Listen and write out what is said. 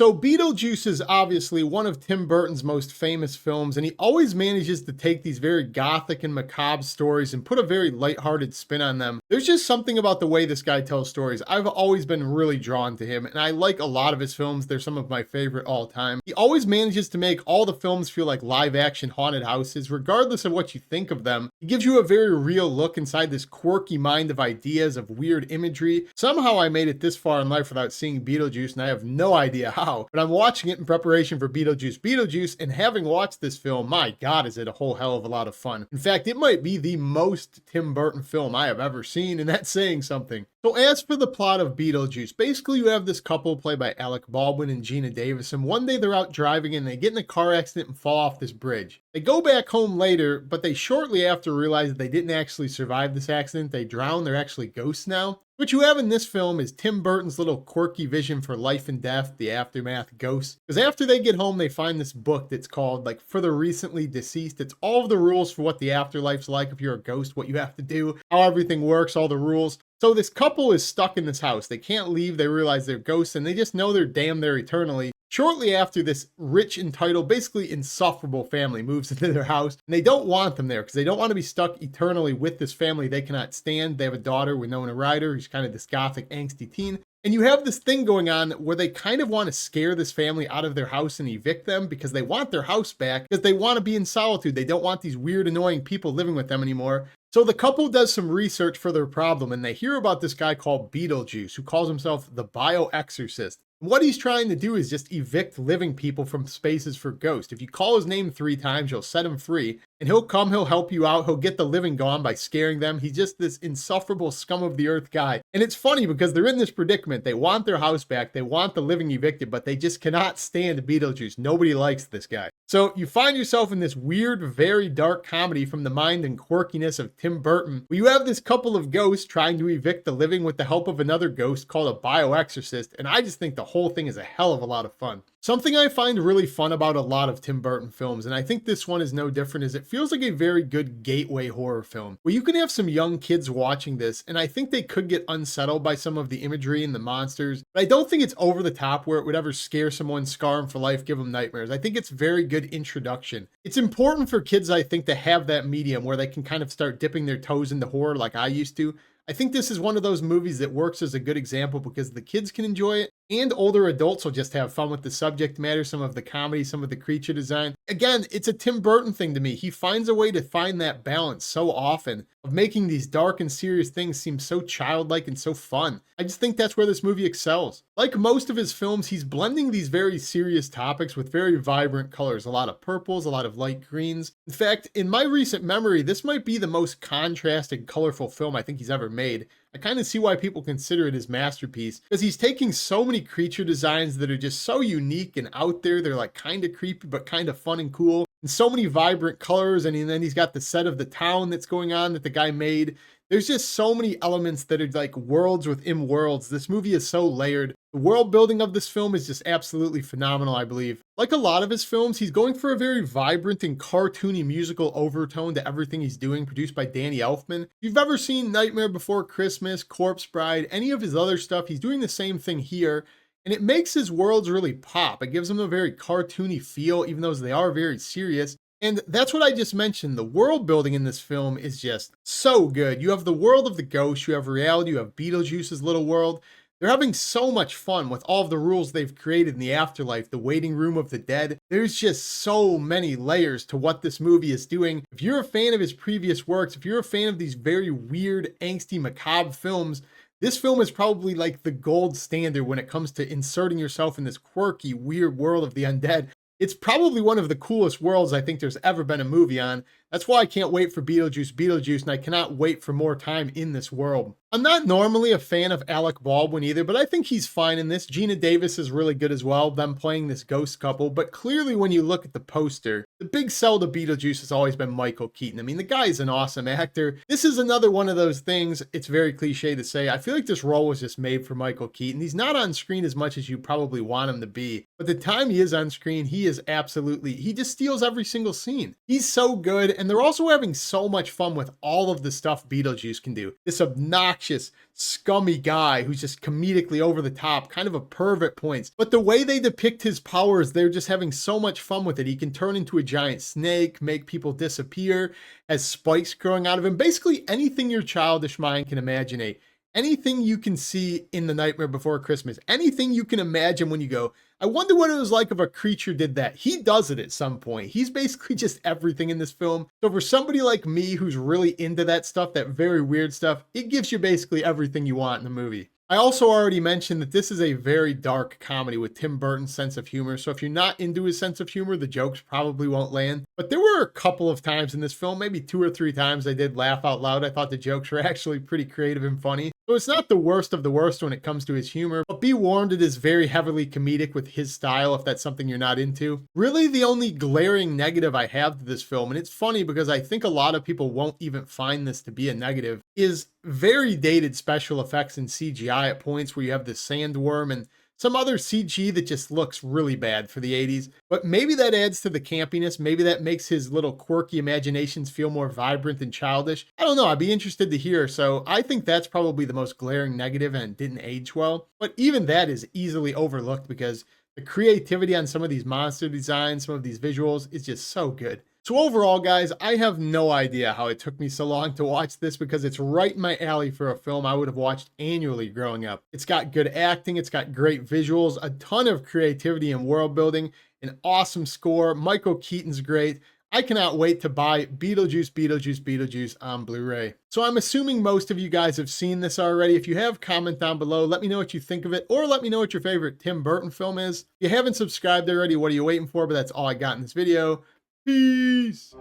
So Beetlejuice is obviously one of Tim Burton's most famous films, and he always manages to take these very gothic and macabre stories and put a very lighthearted spin on them. There's just something about the way this guy tells stories. I've always been really drawn to him, and I like a lot of his films. They're some of my favorite all time. He always manages to make all the films feel like live action haunted houses, regardless of what you think of them. He gives you a very real look inside this quirky mind of ideas, of weird imagery. Somehow I made it this far in life without seeing Beetlejuice, and I have no idea how. But I'm watching it in preparation for Beetlejuice, and having watched this film, my God, is it a whole hell of a lot of fun. In fact, it might be the most Tim Burton film I have ever seen, and that's saying something. So as for the plot of Beetlejuice, basically you have this couple played by Alec Baldwin and Geena Davis, and one day they're out driving and they get in a car accident and fall off this bridge. They go back home later, but they shortly after realize that they didn't actually survive this accident. They drown, they're actually ghosts now. What you have in this film is Tim Burton's little quirky vision for life and death, the aftermath ghosts. Because after they get home, they find this book that's called, like, For the Recently Deceased. It's all of the rules for what the afterlife's like if you're a ghost, what you have to do, how everything works, all the rules. So this couple is stuck in this house. They can't leave. They realize they're ghosts, and they just know they're damned there eternally. Shortly after, this rich, entitled, basically insufferable family moves into their house, and they don't want them there because they don't want to be stuck eternally with this family they cannot stand. They have a daughter, Winona Ryder, who's kind of this gothic, angsty teen. And you have this thing going on where they kind of want to scare this family out of their house and evict them because they want their house back, because they want to be in solitude. They don't want these weird, annoying people living with them anymore. So the couple does some research for their problem, and they hear about this guy called Beetlejuice, who calls himself the bioexorcist. What he's trying to do is just evict living people from spaces for ghosts. If you call his name 3 times, you'll set him free, and he'll come, he'll help you out, he'll get the living gone by scaring them. He's just this insufferable scum of the earth guy. And it's funny because they're in this predicament. They want their house back, they want the living evicted, but they just cannot stand Beetlejuice. Nobody likes this guy. So you find yourself in this weird, very dark comedy from the mind and quirkiness of Tim Burton, where you have this couple of ghosts trying to evict the living with the help of another ghost called a bioexorcist, and I just think the whole thing is a hell of a lot of fun. Something I find really fun about a lot of Tim Burton films, and I think this one is no different, is it feels like a very good gateway horror film, where you can have some young kids watching this, and I think they could get unsettled by some of the imagery and the monsters, but I don't think it's over the top where it would ever scare someone, scar them for life, give them nightmares. I think it's very good introduction. It's important for kids, I think, to have that medium where they can kind of start dipping their toes into horror like I used to. I think this is one of those movies that works as a good example because the kids can enjoy it and older adults will just have fun with the subject matter, some of the comedy, some of the creature design. Again, it's a Tim Burton thing to me. He finds a way to find that balance so often of making these dark and serious things seem so childlike and so fun. I just think that's where this movie excels. Like most of his films, he's blending these very serious topics with very vibrant colors, a lot of purples, a lot of light greens. In fact, in my recent memory, this might be the most contrasted, colorful film I think he's ever made. I kind of see why people consider it his masterpiece, because he's taking so many creature designs that are just so unique and out there. They're like kind of creepy, but kind of fun and cool. And so many vibrant colors. And then he's got the set of the town that's going on that the guy made. There's just so many elements that are like worlds within worlds. This movie is so layered. The world building of this film is just absolutely phenomenal, I believe. Like a lot of his films, he's going for a very vibrant and cartoony musical overtone to everything he's doing, produced by Danny Elfman. If you've ever seen Nightmare Before Christmas, Corpse Bride, any of his other stuff, he's doing the same thing here. And it makes his worlds really pop. It gives them a very cartoony feel, even though they are very serious. And that's what I just mentioned. The world building in this film is just so good. You have the world of the ghost, you have reality, you have Beetlejuice's little world. They're having so much fun with all of the rules they've created in the afterlife, the waiting room of the dead. There's just so many layers to what this movie is doing. If you're a fan of his previous works, if you're a fan of these very weird, angsty, macabre films, this film is probably like the gold standard when it comes to inserting yourself in this quirky, weird world of the undead. It's probably one of the coolest worlds I think there's ever been a movie on. That's why I can't wait for Beetlejuice, and I cannot wait for more time in this world. I'm not normally a fan of Alec Baldwin either, but I think he's fine in this. Geena Davis is really good as well, them playing this ghost couple, but clearly when you look at the poster, the big sell to Beetlejuice has always been Michael Keaton. I mean, the guy's an awesome actor. This is another one of those things, it's very cliche to say, I feel like this role was just made for Michael Keaton. He's not on screen as much as you probably want him to be, but the time he is on screen, he is absolutely, he just steals every single scene. He's so good, and they're also having so much fun with all of the stuff Beetlejuice can do. This obnoxious, scummy guy who's just comedically over the top, kind of a perv at points. But the way they depict his powers, they're just having so much fun with it. He can turn into a giant snake, make people disappear, has spikes growing out of him. Basically anything your childish mind can imagine. Anything you can see in The Nightmare Before Christmas, anything you can imagine when you go, I wonder what it was like if a creature did that. He does it at some point. He's basically just everything in this film. So for somebody like me who's really into that stuff, that very weird stuff, it gives you basically everything you want in the movie. I also already mentioned that this is a very dark comedy with Tim Burton's sense of humor. So if you're not into his sense of humor, the jokes probably won't land. But there were a couple of times in this film, maybe 2 or 3 times I did laugh out loud. I thought the jokes were actually pretty creative and funny. So it's not the worst of the worst when it comes to his humor, but be warned, it is very heavily comedic with his style if that's something you're not into. Really the only glaring negative I have to this film, and it's funny because I think a lot of people won't even find this to be a negative, is very dated special effects and CGI at points where you have the sandworm and some other CG that just looks really bad for the 80s. But maybe that adds to the campiness. Maybe that makes his little quirky imaginations feel more vibrant and childish. I don't know. I'd be interested to hear. So I think that's probably the most glaring negative and didn't age well. But even that is easily overlooked because the creativity on some of these monster designs, some of these visuals is just so good. So overall, guys, I have no idea how it took me so long to watch this because it's right in my alley for a film I would have watched annually growing up. It's got good acting, it's got great visuals, a ton of creativity and world building, an awesome score. Michael Keaton's great. I cannot wait to buy Beetlejuice on Blu-ray. So I'm assuming most of you guys have seen this already. If you have, comment down below. Let me know what you think of it, or let me know what your favorite Tim Burton film is. If you haven't subscribed already, what are you waiting for? But that's all I got in this video. Peace.